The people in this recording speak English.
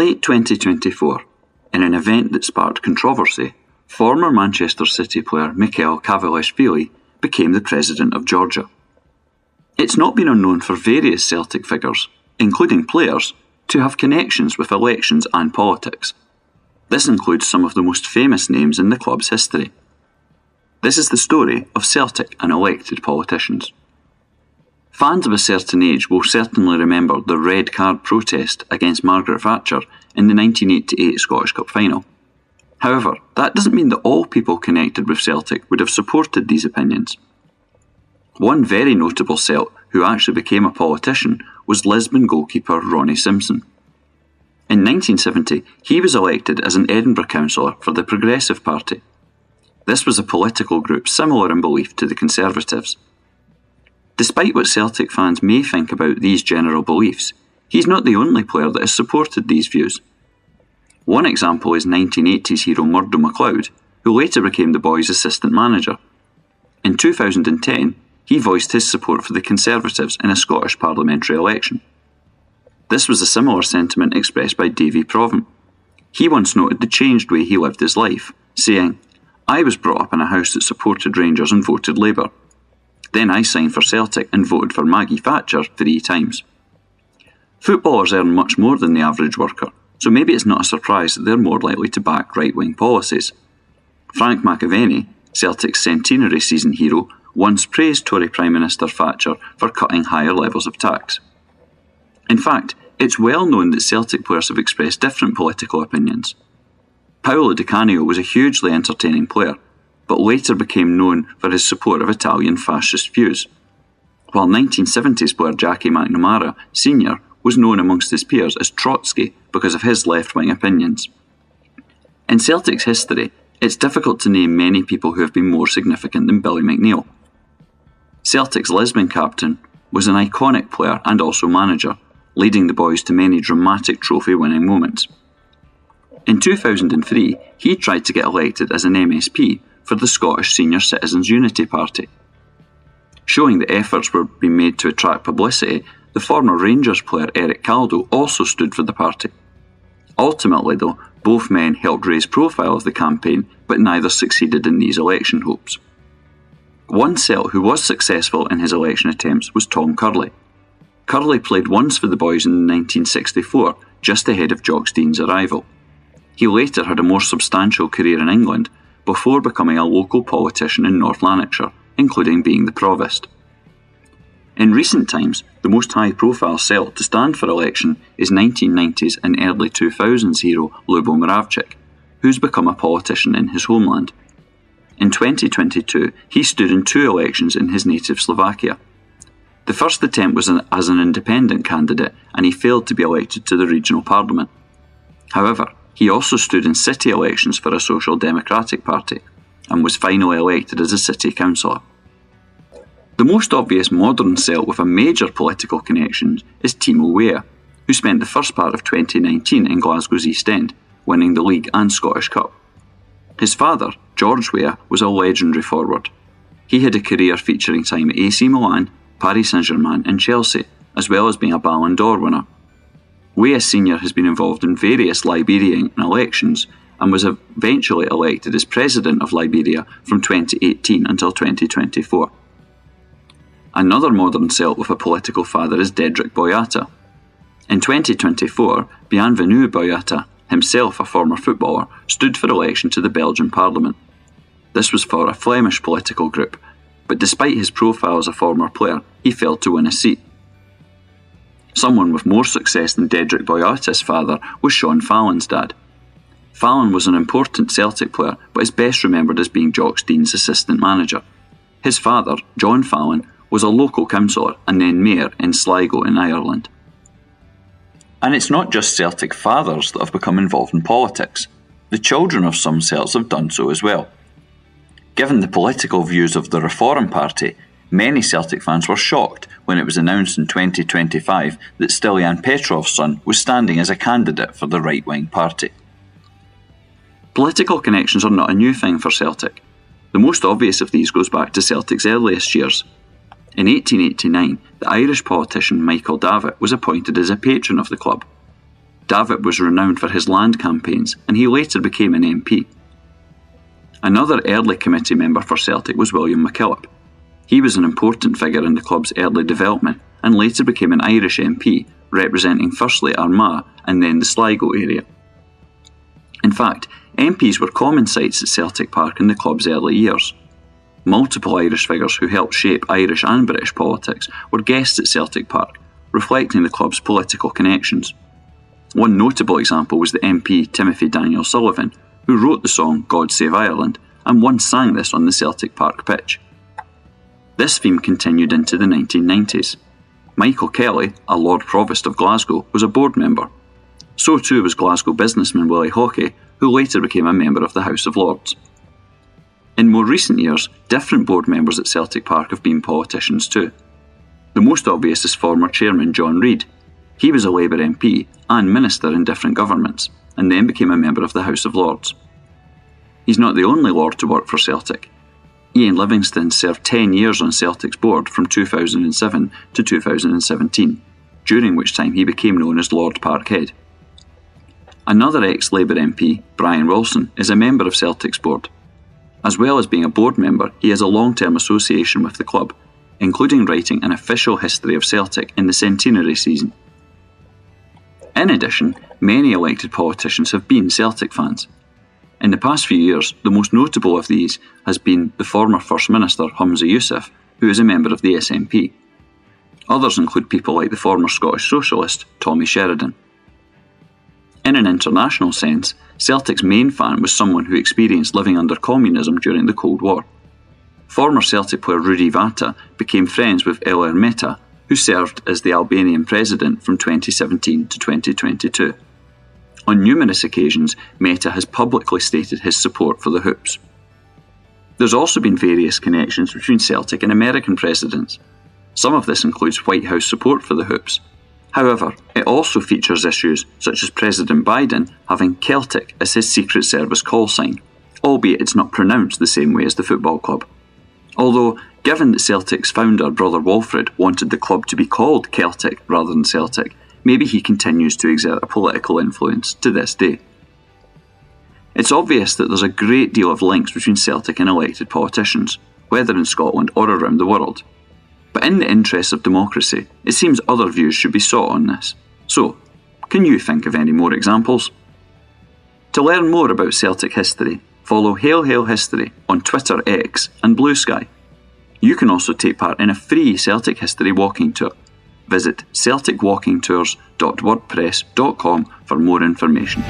late 2024, in an event that sparked controversy, former Manchester City player Mikhail Kavalishvili became the president of Georgia. It's not been unknown for various Celtic figures, including players, to have connections with elections and politics. This includes some of the most famous names in the club's history. This is the story of Celtic and elected politicians. Fans of a certain age will certainly remember the red card protest against Margaret Thatcher in the 1988 Scottish Cup final. However, that doesn't mean that all people connected with Celtic would have supported these opinions. One very notable Celt who actually became a politician was Lisbon goalkeeper Ronnie Simpson. In 1970, he was elected as an Edinburgh councillor for the Progressive Party. This was a political group similar in belief to the Conservatives. Despite what Celtic fans may think about these general beliefs, he's not the only player that has supported these views. One example is 1980s hero Murdo MacLeod, who later became the boys' assistant manager. In 2010, he voiced his support for the Conservatives in a Scottish parliamentary election. This was a similar sentiment expressed by Davy Provan. He once noted the changed way he lived his life, saying, "I was brought up in a house that supported Rangers and voted Labour. Then I signed for Celtic and voted for Maggie Thatcher 3 times. Footballers earn much more than the average worker, so maybe it's not a surprise that they're more likely to back right-wing policies." Frank McAvenny, Celtic's centenary season hero, once praised Tory Prime Minister Thatcher for cutting higher levels of tax. In fact, it's well known that Celtic players have expressed different political opinions. Paolo Di Canio was a hugely entertaining player, but later became known for his support of Italian fascist views, while 1970s player Jackie McNamara Sr. was known amongst his peers as Trotsky because of his left-wing opinions. In Celtic's history, it's difficult to name many people who have been more significant than Billy McNeill. Celtic's Lisbon captain was an iconic player and also manager, leading the boys to many dramatic trophy-winning moments. In 2003, he tried to get elected as an MSP for the Scottish Senior Citizens Unity Party. Showing that efforts were being made to attract publicity, the former Rangers player Eric Caldo also stood for the party. Ultimately, though, both men helped raise profile of the campaign, but neither succeeded in these election hopes. One Celt who was successful in his election attempts was Tom Curley. Curley played once for the boys in 1964, just ahead of Jock Steins' arrival. He later had a more substantial career in England, before becoming a local politician in North Lanarkshire, including being the provost. In recent times, the most high-profile Celt to stand for election is 1990s and early 2000s hero Lubo Moravcik, who's become a politician in his homeland. In 2022, he stood in 2 elections in his native Slovakia. The first attempt was as an independent candidate, and he failed to be elected to the regional parliament. However, he also stood in city elections for a Social Democratic Party, and was finally elected as a city councillor. The most obvious modern Celt with a major political connection is Timo Weah, who spent the first part of 2019 in Glasgow's East End, winning the league and Scottish Cup. His father, George Weah, was a legendary forward. He had a career featuring time at AC Milan, Paris Saint-Germain and Chelsea, as well as being a Ballon d'Or winner. Weah Sr. has been involved in various Liberian elections and was eventually elected as President of Liberia from 2018 until 2024. Another modern Celt with a political father is Dedrick Boyata. In 2024, Bienvenu Boyata, himself a former footballer, stood for election to the Belgian Parliament. This was for a Flemish political group, but despite his profile as a former player, he failed to win a seat. Someone with more success than Dedrick Boyata's father was Sean Fallon's dad. Fallon was an important Celtic player, but is best remembered as being Jock Steins' assistant manager. His father, John Fallon, was a local councillor and then mayor in Sligo in Ireland. And it's not just Celtic fathers that have become involved in politics. The children of some Celts have done so as well. Given the political views of the Reform Party, many Celtic fans were shocked when it was announced in 2025 that Stilian Petrov's son was standing as a candidate for the right-wing party. Political connections are not a new thing for Celtic. The most obvious of these goes back to Celtic's earliest years. In 1889, the Irish politician Michael Davitt was appointed as a patron of the club. Davitt was renowned for his land campaigns, and he later became an MP. Another early committee member for Celtic was William McKillop. He was an important figure in the club's early development and later became an Irish MP, representing firstly Armagh and then the Sligo area. In fact, MPs were common sights at Celtic Park in the club's early years. Multiple Irish figures who helped shape Irish and British politics were guests at Celtic Park, reflecting the club's political connections. One notable example was the MP Timothy Daniel Sullivan, who wrote the song God Save Ireland and once sang this on the Celtic Park pitch. This theme continued into the 1990s. Michael Kelly, a Lord Provost of Glasgow, was a board member. So too was Glasgow businessman Willie Hawkey, who later became a member of the House of Lords. In more recent years, different board members at Celtic Park have been politicians too. The most obvious is former chairman John Reid. He was a Labour MP and minister in different governments, and then became a member of the House of Lords. He's not the only Lord to work for Celtic. Ian Livingston served 10 years on Celtic's board from 2007 to 2017, during which time he became known as Lord Parkhead. Another ex-Labour MP, Brian Wilson, is a member of Celtic's board. As well as being a board member, he has a long-term association with the club, including writing an official history of Celtic in the centenary season. In addition, many elected politicians have been Celtic fans. In the past few years, the most notable of these has been the former First Minister Humza Yousaf, who is a member of the SNP. Others include people like the former Scottish Socialist Tommy Sheridan. In an international sense, Celtic's main fan was someone who experienced living under communism during the Cold War. Former Celtic player Rudi Vata became friends with Ilir Meta, who served as the Albanian president from 2017 to 2022. On numerous occasions, Meta has publicly stated his support for the Hoops. There's also been various connections between Celtic and American presidents. Some of this includes White House support for the Hoops. However, it also features issues such as President Biden having Celtic as his Secret Service call sign, albeit it's not pronounced the same way as the football club. Although, given that Celtic's founder, Brother Walfred, wanted the club to be called Celtic rather than Celtic, maybe he continues to exert a political influence to this day. It's obvious that there's a great deal of links between Celtic and elected politicians, whether in Scotland or around the world. But in the interests of democracy, it seems other views should be sought on this. So, can you think of any more examples? To learn more about Celtic history, follow Hail Hail History on Twitter, X and Blue Sky. You can also take part in a free Celtic history walking tour. Visit celticwalkingtours.wordpress.com for more information.